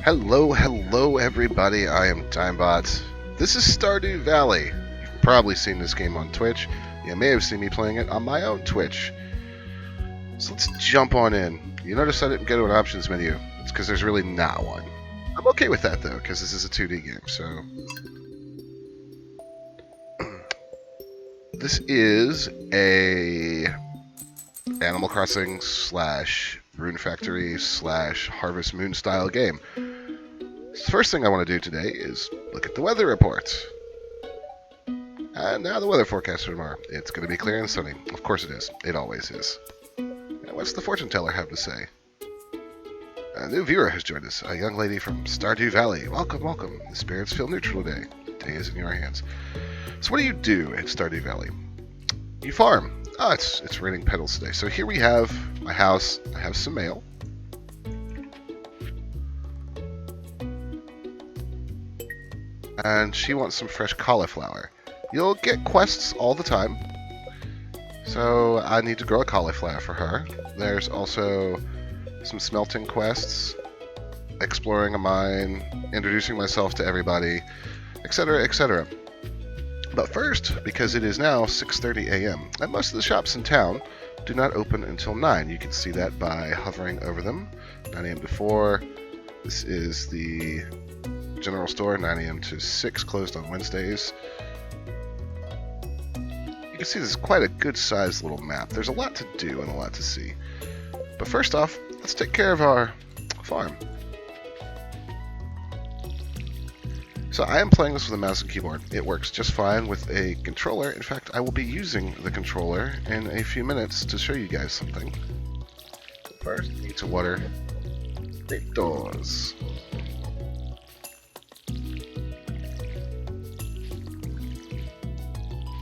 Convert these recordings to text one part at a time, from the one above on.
Hello everybody, I am Timebot. This is Stardew Valley. You've probably seen this game on Twitch. You may have seen me playing it on my own Twitch. So let's jump on in. You notice I didn't go to an options menu. It's because there's really not one. I'm okay with that though, because this is a 2D game, so... This is a Animal Crossing / Rune Factory / Harvest Moon style game. So the first thing I want to do today is look at the weather report. And now the weather forecast for tomorrow. It's going to be clear and sunny. Of course it is. It always is. And what's the fortune teller have to say? A new viewer has joined us, a young lady from Stardew Valley. Welcome, welcome. The spirits feel neutral today. The day is in your hands. So what do you do at Stardew Valley? You farm. Oh, it's raining petals today. So here we have my house. I have some mail. And she wants some fresh cauliflower. You'll get quests all the time. So I need to grow a cauliflower for her. There's also some smelting quests, exploring a mine, introducing myself to everybody, etc., etc. But first, because it is now 6:30 a.m., and most of the shops in town do not open until 9. You can see that by hovering over them. 9 a.m. to 4. This is the general store, 9 a.m. to 6, closed on Wednesdays. You can see this is quite a good-sized little map. There's a lot to do and a lot to see. But first off, let's take care of our farm. So I am playing this with a mouse and keyboard. It works just fine with a controller. In fact, I will be using the controller in a few minutes to show you guys something. First, we need to water the doors.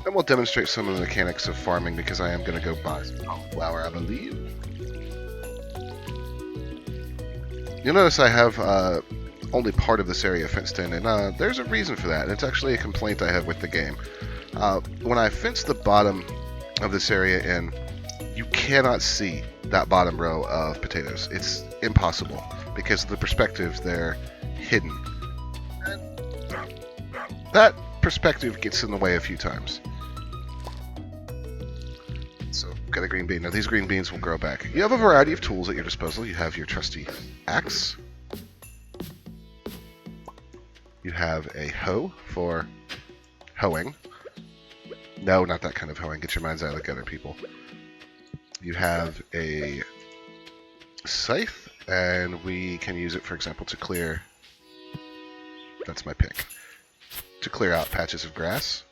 And we'll demonstrate some of the mechanics of farming because I am going to go buy some cauliflower, I believe. You'll notice I have only part of this area fenced in, and there's a reason for that. It's actually a complaint I have with the game. When I fence the bottom of this area in, you cannot see that bottom row of potatoes. It's impossible because of the perspective, they're hidden. And that perspective gets in the way a few times. So, got a green bean. Now, these green beans will grow back. You have a variety of tools at your disposal. You have your trusty axe. You have a hoe for hoeing. No, not that kind of hoeing. Get your minds out of the gutter, people. You have a scythe, and we can use it, for example, to clear... That's my pick. To clear out patches of grass.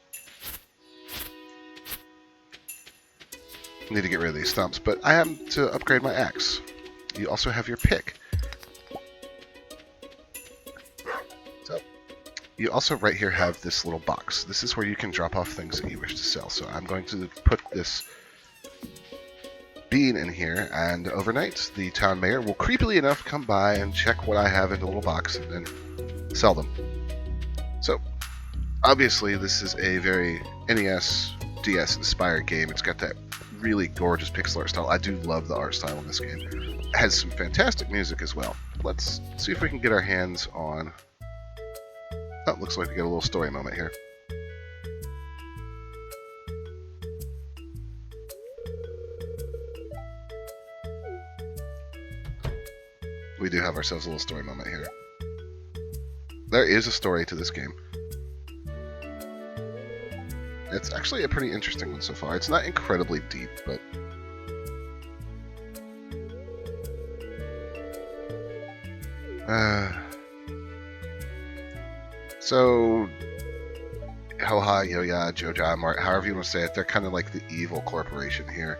Need to get rid of these stumps, but I am to upgrade my axe. You also have your pick. So, you also right here have this little box. This is where you can drop off things that you wish to sell. So I'm going to put this bean in here, and overnight the town mayor will creepily enough come by and check what I have in the little box and then sell them. So, obviously this is a very NES, DS inspired game. It's got that really gorgeous pixel art style. I do love the art style in this game. It has some fantastic music as well. Let's see if we can get our hands on... Oh, looks like we got a little story moment here. We do have ourselves a little story moment here. There is a story to this game. It's actually a pretty interesting one so far. It's not incredibly deep, but... So... Ho-Ha, Yo-Ya, Joja, Mart, however you want to say it, they're kind of like the evil corporation here.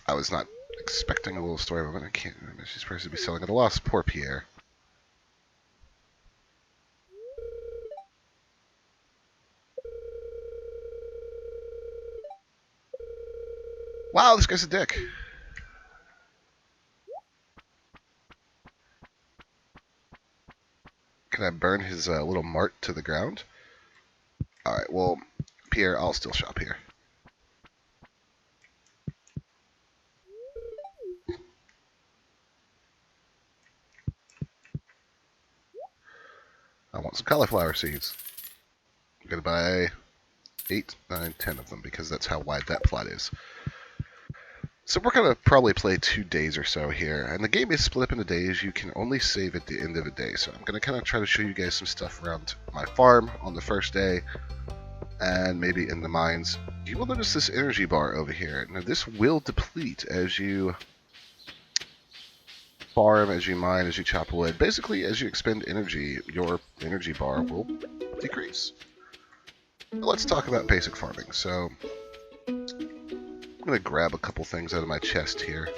I was not expecting a little story moment. I can't remember. She's supposed to be selling at a loss. Poor Pierre. Wow, this guy's a dick. Can I burn his little mart to the ground? Alright, well, Pierre, I'll still shop here. some cauliflower seeds. I'm going to buy 8, 9, 10 of them because that's how wide that plot is. So we're going to probably play 2 days or so here. And the game is split up into days. You can only save at the end of a day. So I'm going to kind of try to show you guys some stuff around my farm on the first day. And maybe in the mines. You will notice this energy bar over here. Now this will deplete as you farm, as you mine, as you chop wood. Basically, as you expend energy, your energy bar will decrease. But let's talk about basic farming. So I'm going to grab a couple things out of my chest here.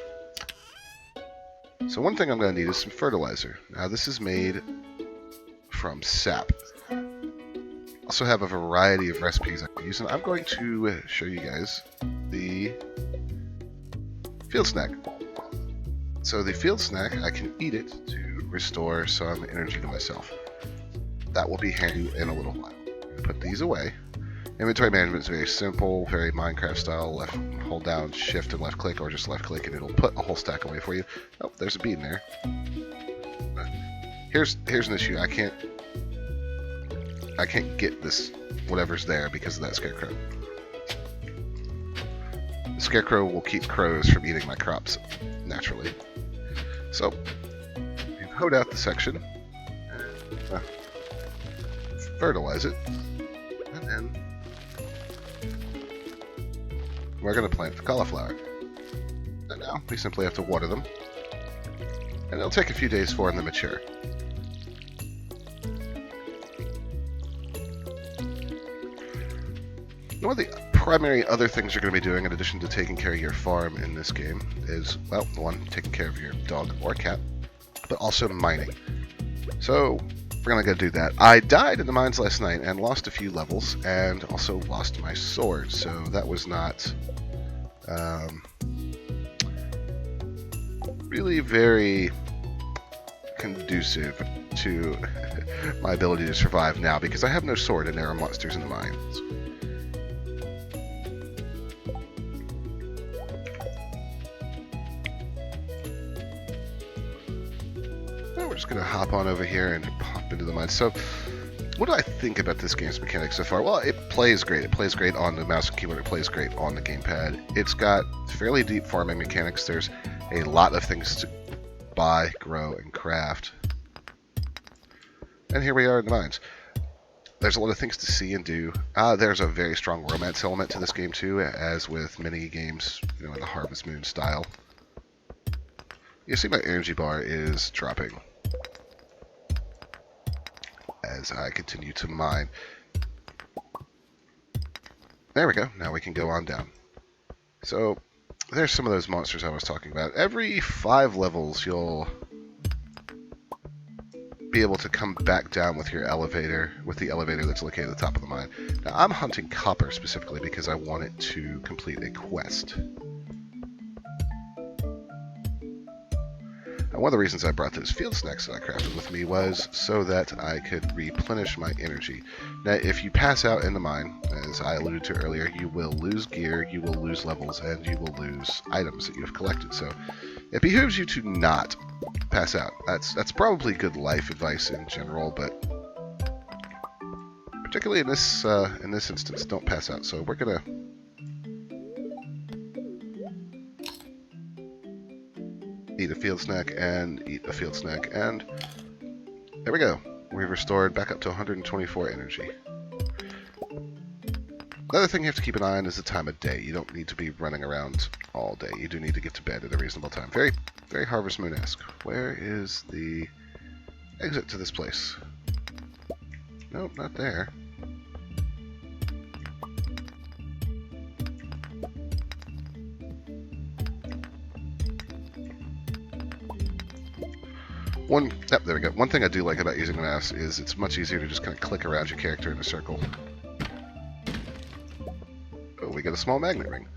So one thing I'm going to need is some fertilizer. Now this is made from sap. Also have a variety of recipes I can use, and I'm going to show you guys the field snack. So the field snack, I can eat it to restore some energy to myself. That will be handy in a little while. I'm going to put these away. Inventory management is very simple, very Minecraft style. Hold down shift and left click, or just left click, and it'll put a whole stack away for you. Oh, there's a bean there. Here's an issue. I can't get this whatever's there because of that scarecrow. The scarecrow will keep crows from eating my crops naturally. So you hoed out the section and fertilize it, and then we're going to plant the cauliflower. And now we simply have to water them, and it'll take a few days for them to mature. One of the primary other things you're going to be doing in addition to taking care of your farm in this game is, well, one, taking care of your dog or cat, but also mining. So we're going to go do that. I died in the mines last night and lost a few levels, and also lost my sword, so that was not really very conducive to my ability to survive now, because I have no sword and there are monsters in the mines. We're just going to hop on over here and hop into the mines. So, what do I think about this game's mechanics so far? Well, it plays great. It plays great on the mouse and keyboard. It plays great on the gamepad. It's got fairly deep farming mechanics. There's a lot of things to buy, grow, and craft. And here we are in the mines. There's a lot of things to see and do. There's a very strong romance element to this game too, as with many games, in the Harvest Moon style. You see my energy bar is dropping as I continue to mine. There we go. Now we can go on down. So there's some of those monsters I was talking about. Every 5 levels you'll be able to come back down with your elevator, with the elevator that's located at the top of the mine. Now I'm hunting copper specifically because I want it to complete a quest. And one of the reasons I brought those field snacks that I crafted with me was so that I could replenish my energy. Now, if you pass out in the mine, as I alluded to earlier, you will lose gear, you will lose levels, and you will lose items that you have collected. So it behooves you to not pass out. That's probably good life advice in general, but particularly in this instance, don't pass out. So we're gonna eat a field snack and eat a field snack, and there we go. We've restored back up to 124 energy. Another thing you have to keep an eye on is the time of day. You don't need to be running around all day. You do need to get to bed at a reasonable time. Very, very Harvest Moon-esque. Where is the exit to this place? Nope, not there. There we go. One thing I do like about using the mouse is it's much easier to just kind of click around your character in a circle. Oh, we get a small magnet ring.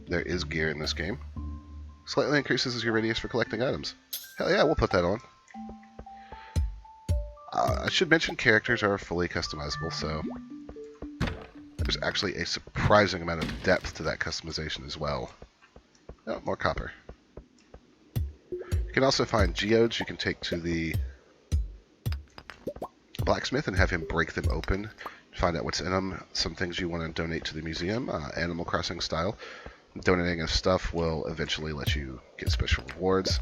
There is gear in this game. Slightly increases your radius for collecting items. Hell yeah, we'll put that on. I should mention characters are fully customizable, so there's actually a surprising amount of depth to that customization as well. Oh, more copper. You can also find geodes you can take to the blacksmith and have him break them open, find out what's in them, some things you want to donate to the museum, Animal Crossing style. Donating of stuff will eventually let you get special rewards.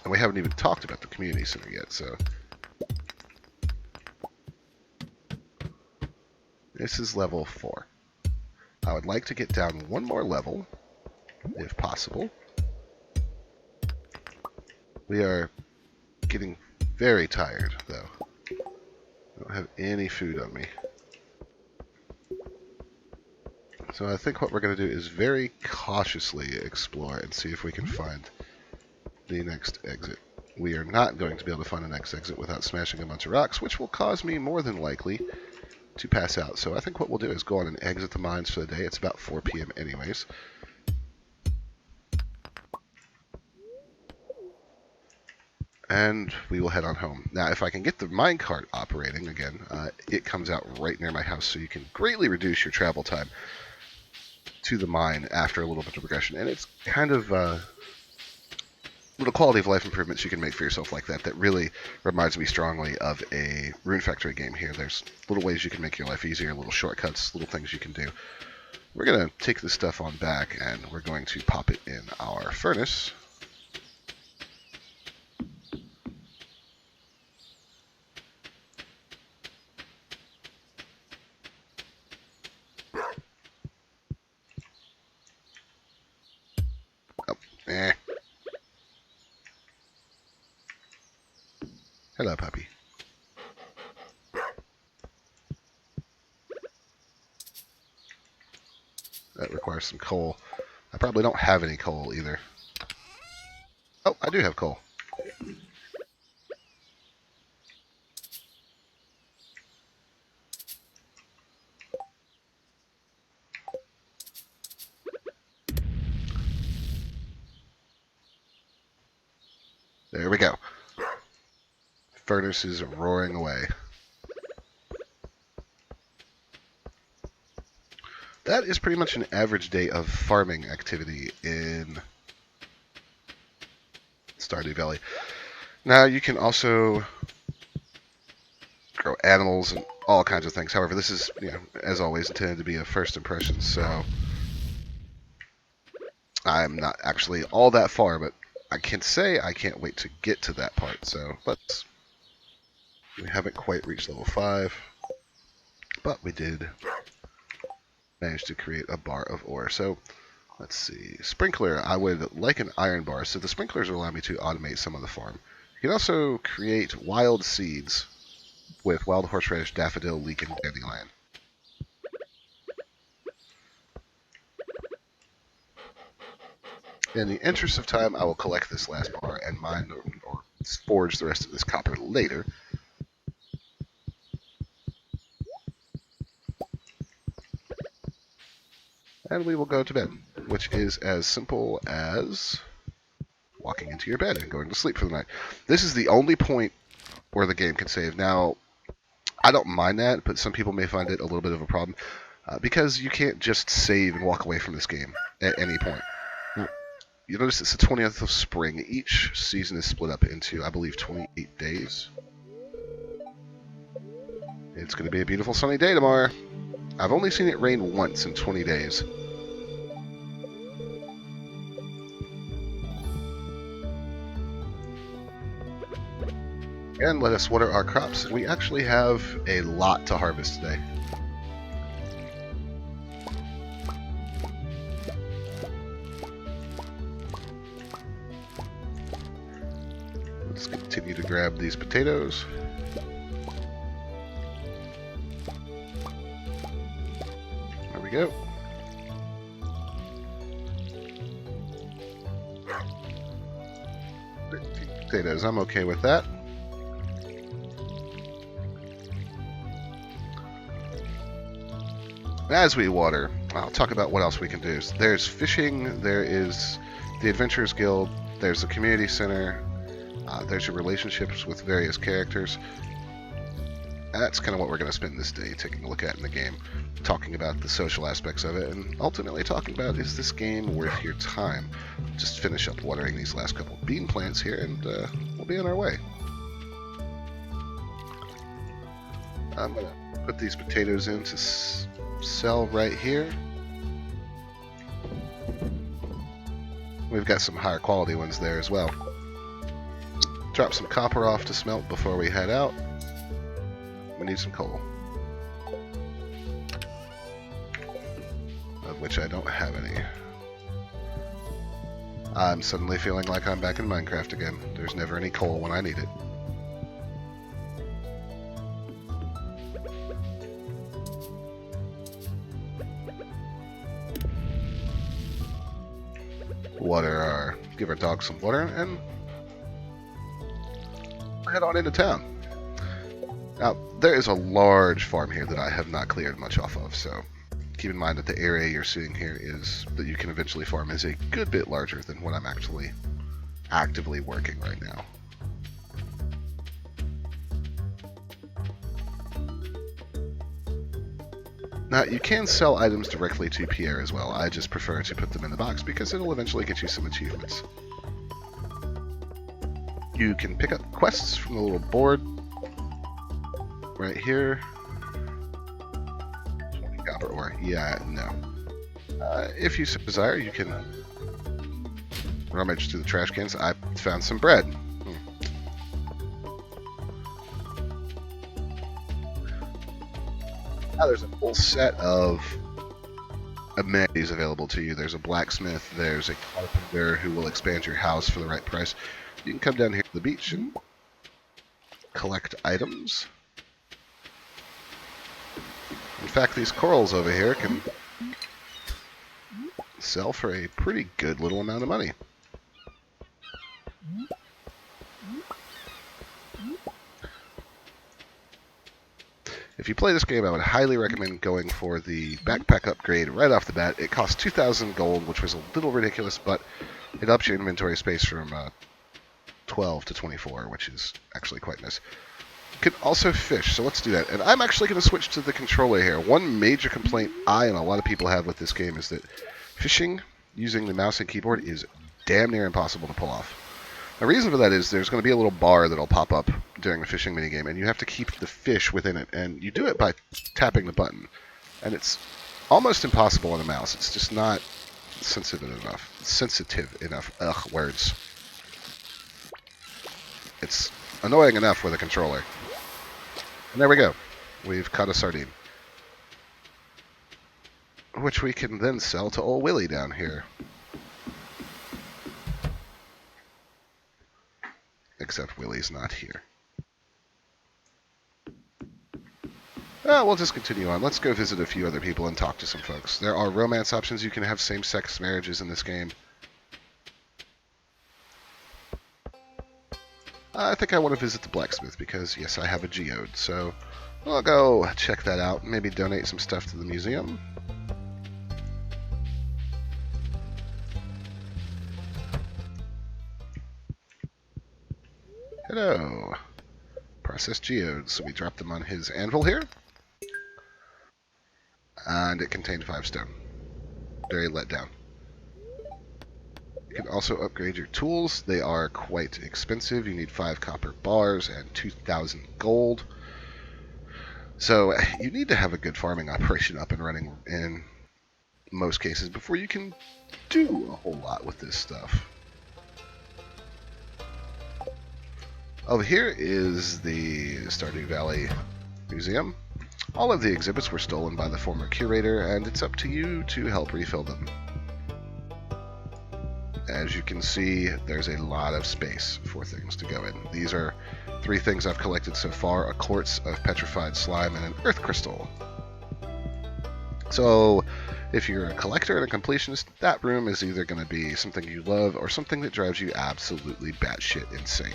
And we haven't even talked about the community center yet, so... This is level 4. I would like to get down one more level, if possible. We are getting very tired, though. I don't have any food on me. So I think what we're going to do is very cautiously explore and see if we can find the next exit. We are not going to be able to find the next exit without smashing a bunch of rocks, which will cause me more than likely to pass out. So I think what we'll do is go on and exit the mines for the day. It's about 4 p.m. anyways. And we will head on home. Now, if I can get the minecart operating again, it comes out right near my house, so you can greatly reduce your travel time to the mine after a little bit of progression. And it's kind of little quality of life improvements you can make for yourself like that really reminds me strongly of a Rune Factory game here. There's little ways you can make your life easier, little shortcuts, little things you can do. We're going to take this stuff on back, and we're going to pop it in our furnace. Hello, puppy. That requires some coal. I probably don't have any coal either. Oh, I do have coal. There we go. Furnace is roaring away. That is pretty much an average day of farming activity in Stardew Valley. Now, you can also grow animals and all kinds of things. However, this is, as always, intended to be a first impression, so I'm not actually all that far, but I can say I can't wait to get to that part, so let's... We haven't quite reached level 5, but we did manage to create a bar of ore. So, let's see. Sprinkler, I would like an iron bar, so the sprinklers will allow me to automate some of the farm. You can also create wild seeds with wild horseradish, daffodil, leek, and dandelion. In the interest of time, I will collect this last bar and mine or forge the rest of this copper later. And we will go to bed, which is as simple as walking into your bed and going to sleep for the night. This is the only point where the game can save. Now, I don't mind that, but some people may find it a little bit of a problem because you can't just save and walk away from this game at any point. You notice it's the 20th of spring. Each season is split up into, I believe, 28 days. It's going to be a beautiful sunny day tomorrow. I've only seen it rain once in 20 days. And let us water our crops. We actually have a lot to harvest today. Let's continue to grab these potatoes. There we go. Potatoes, I'm okay with that. As we water, I'll talk about what else we can do. There's fishing, there is the Adventurers Guild, there's the community center, there's your relationships with various characters. That's kind of what we're going to spend this day taking a look at in the game, talking about the social aspects of it, and ultimately talking about, is this game worth your time? Just finish up watering these last couple bean plants here, and we'll be on our way. I'm going to put these potatoes in to sell right here. We've got some higher quality ones there as well. Drop some copper off to smelt before we head out. We need some coal, of which I don't have any. I'm suddenly feeling like I'm back in Minecraft again. There's never any coal when I need it. Give our dog some water, and head on into town. Now, there is a large farm here that I have not cleared much off of, so keep in mind that the area you're seeing here is that you can eventually farm is a good bit larger than what I'm actually actively working right now. Now, you can sell items directly to Pierre as well. I just prefer to put them in the box because it'll eventually get you some achievements. You can pick up quests from the little board right here. 20 copper ore. Yeah, no. If you so desire, you can rummage through the trash cans. I found some bread. Now there's a full set of amenities available to you. There's a blacksmith, there's a carpenter who will expand your house for the right price. You can come down here to the beach and collect items. In fact, these corals over here can sell for a pretty good little amount of money. If you play this game, I would highly recommend going for the backpack upgrade right off the bat. It costs 2,000 gold, which was a little ridiculous, but it ups your inventory space from 12 to 24, which is actually quite nice. You can also fish, so let's do that. And I'm actually going to switch to the controller here. One major complaint I and a lot of people have with this game is that fishing using the mouse and keyboard is damn near impossible to pull off. The reason for that is there's going to be a little bar that'll pop up during the fishing minigame, and you have to keep the fish within it, and you do it by tapping the button. And it's almost impossible on a mouse. It's just not sensitive enough. Ugh, words. It's annoying enough with a controller. And there we go. We've caught a sardine. Which we can then sell to old Willie down here. Except Willie's not here. We'll just continue on. Let's go visit a few other people and talk to some folks. There are romance options. You can have same-sex marriages in this game. I think I want to visit the blacksmith because, yes, I have a geode. So I'll go check that out. Maybe donate some stuff to the museum. Hello. Processed geodes. So we drop them on his anvil here. And it contained 5 stone. Very let down. You can also upgrade your tools. They are quite expensive. You need 5 copper bars and 2,000 gold. So you need to have a good farming operation up and running in most cases before you can do a whole lot with this stuff. Over here is the Stardew Valley Museum. All of the exhibits were stolen by the former curator, and it's up to you to help refill them. As you can see, there's a lot of space for things to go in. These are 3 things I've collected so far: a quartz of petrified slime and an earth crystal. So, if you're a collector and a completionist, that room is either going to be something you love or something that drives you absolutely batshit insane.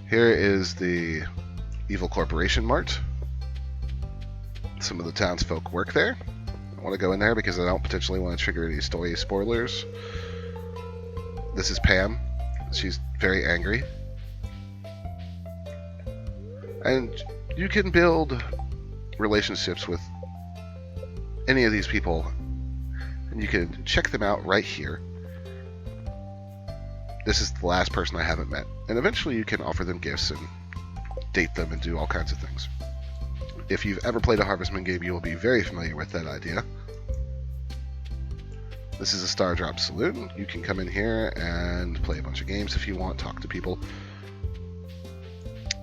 Here is the Evil Corporation Mart. Some of the townsfolk work there. I want to go in there because I don't potentially want to trigger any story spoilers. This is Pam. She's very angry. And you can build relationships with any of these people, and you can check them out right here. this is the last person I haven't met. And eventually you can offer them gifts and date them and do all kinds of things. If you've ever played a Harvest Moon game, you will be very familiar with that idea. This is a Star Drop Saloon. You can come in here and play a bunch of games if you want, talk to people.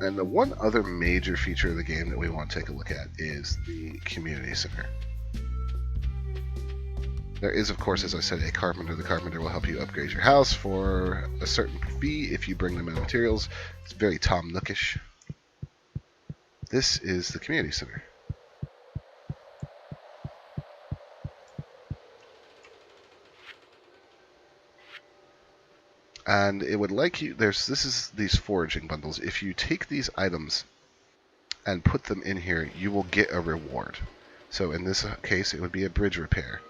And the one other major feature of the game that we want to take a look at is the community center. There is, of course, as I said, a carpenter. The carpenter will help you upgrade your house for a certain fee if you bring them in materials. It's very Tom Nookish. This is the community center. And it would like you, this is these foraging bundles. If you take these items and put them in here, you will get a reward. So in this case, it would be a bridge repair.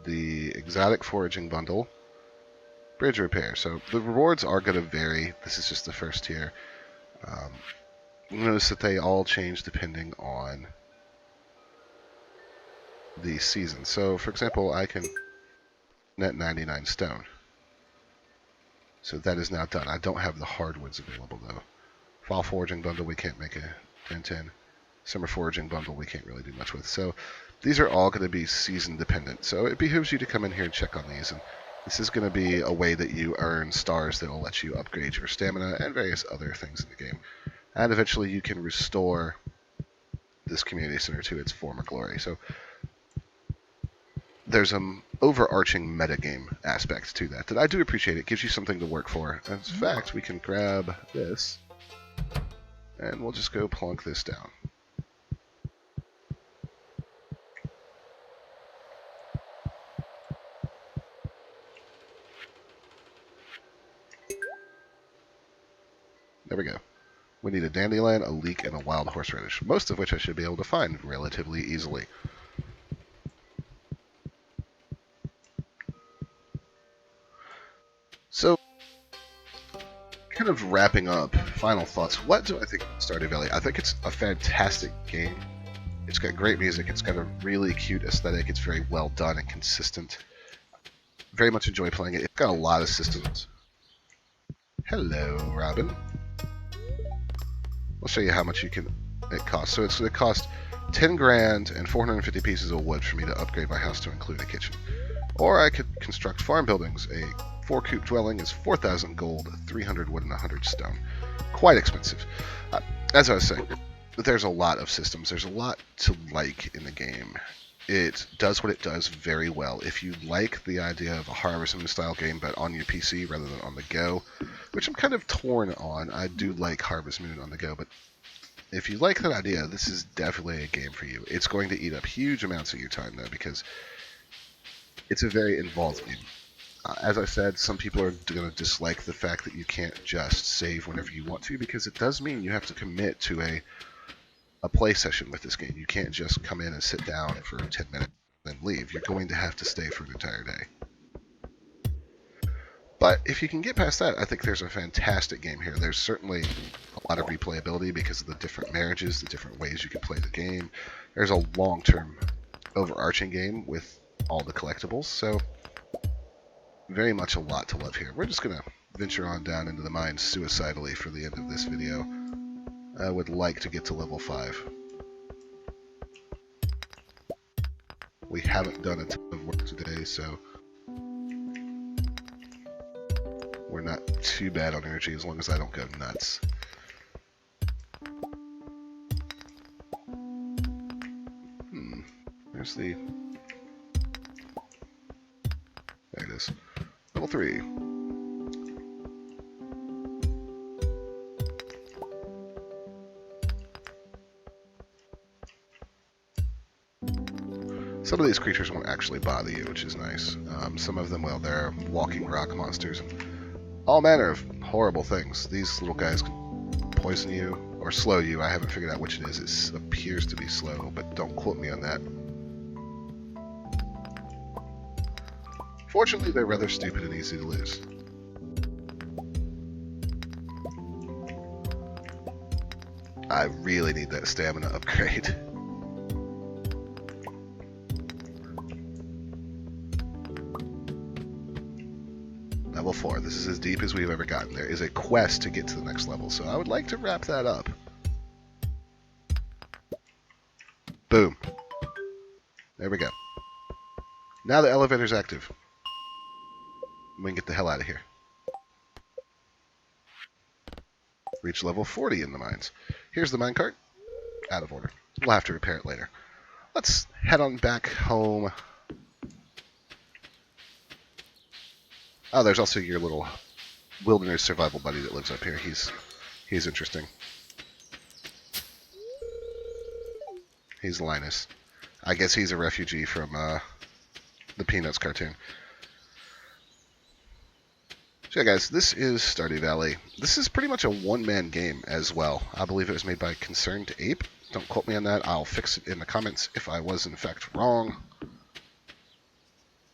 The exotic foraging bundle, bridge repair. So the rewards are going to vary. This is just the first tier. Notice that they all change depending on the season. So for example, I can net 99 stone. So that is now done. I don't have the hardwoods available though. Fall foraging bundle, we can't make a 10-10. Summer foraging bundle, we can't really do much with. So these are all going to be season dependent. So it behooves you to come in here and check on these. And this is going to be a way that you earn stars that will let you upgrade your stamina and various other things in the game. And eventually you can restore this community center to its former glory. So there's an overarching metagame aspect to that I do appreciate. It gives you something to work for. In fact, we can grab this, and we'll just go plunk this down. There we go. We need a dandelion, a leek, and a wild horseradish, most of which I should be able to find relatively easily. So, kind of wrapping up, final thoughts. What do I think of Stardew Valley? I think it's a fantastic game. It's got great music. It's got a really cute aesthetic. It's very well done and consistent. Very much enjoy playing it. It's got a lot of systems. Hello, Robin. I'll show you how much it costs. So it's going to cost 10 grand and 450 pieces of wood for me to upgrade my house to include a kitchen. Or I could construct farm buildings. A 4-coop dwelling is 4,000 gold, 300 wood, and 100 stone. Quite expensive. As I was saying, there's a lot of systems. There's a lot to like in the game. It does what it does very well. If you like the idea of a Harvest Moon style game, but on your PC rather than on the go, which I'm kind of torn on. I do like Harvest Moon on the go, but if you like that idea, this is definitely a game for you. It's going to eat up huge amounts of your time, though, because it's a very involved game. As I said, some people are going to dislike the fact that you can't just save whenever you want to, because it does mean you have to commit to a play session with this game. You can't just come in and sit down for 10 minutes and then leave. You're going to have to stay for an entire day. But if you can get past that, I think there's a fantastic game here. There's certainly a lot of replayability because of the different marriages, the different ways you can play the game. There's a long-term overarching game with all the collectibles, so very much a lot to love here. We're just going to venture on down into the mines suicidally for the end of this video. I would like to get to level 5. We haven't done a ton of work today, so we're not too bad on energy as long as I don't go nuts. There's the... There it is. Level 3. Some of these creatures won't actually bother you, which is nice. Some of them will. They're walking rock monsters and all manner of horrible things. These little guys can poison you or slow you. I haven't figured out which it is. It appears to be slow, but don't quote me on that. Fortunately, they're rather stupid and easy to lose. I really need that stamina upgrade. level 4. This is as deep as we've ever gotten. There is a quest to get to the next level, so I would like to wrap that up. Boom. There we go. Now the elevator's active. We can get the hell out of here. Reach level 40 in the mines. Here's the minecart. Out of order. We'll have to repair it later. Let's head on back home. Oh, there's also your little wilderness survival buddy that lives up here. He's interesting. He's Linus. I guess he's a refugee from the Peanuts cartoon. So yeah, guys, this is Stardew Valley. This is pretty much a one-man game as well. I believe it was made by Concerned Ape. Don't quote me on that. I'll fix it in the comments if I was in fact wrong.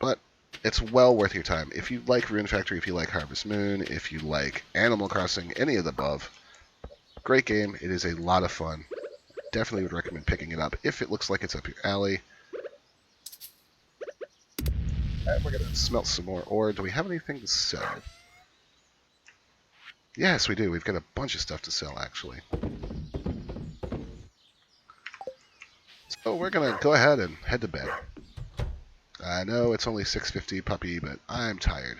But it's well worth your time. If you like Rune Factory, if you like Harvest Moon, if you like Animal Crossing, any of the above, great game. It is a lot of fun. Definitely would recommend picking it up if it looks like it's up your alley. And we're going to smelt some more ore. Do we have anything to sell? Yes, we do. We've got a bunch of stuff to sell, actually. So we're going to go ahead and head to bed. I know it's only 6:50, puppy, but I'm tired.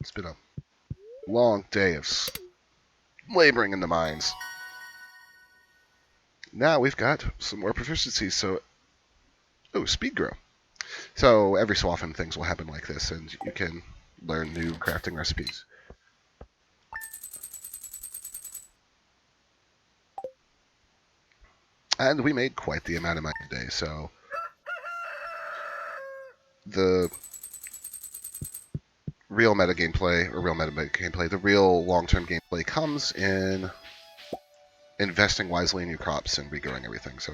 It's been a long day of laboring in the mines. Now we've got some more proficiencies, so... Oh, speed grow. So every so often things will happen like this, and you can learn new crafting recipes. And we made quite the amount of money today, so... The real meta gameplay, the real long-term gameplay comes in investing wisely in your crops and regrowing everything. So,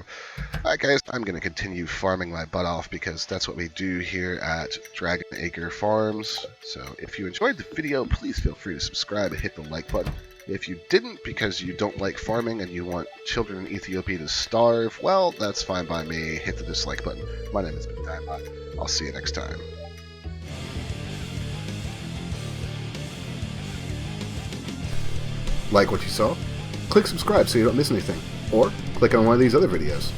alright guys, I'm going to continue farming my butt off because that's what we do here at Dragon Acre Farms. So if you enjoyed the video, please feel free to subscribe and hit the like button. If you didn't because you don't like farming and you want children in Ethiopia to starve, well, that's fine by me. Hit the dislike button. My name has been Dimebot. I'll see you next time. Like what you saw? Click subscribe so you don't miss anything, or click on one of these other videos.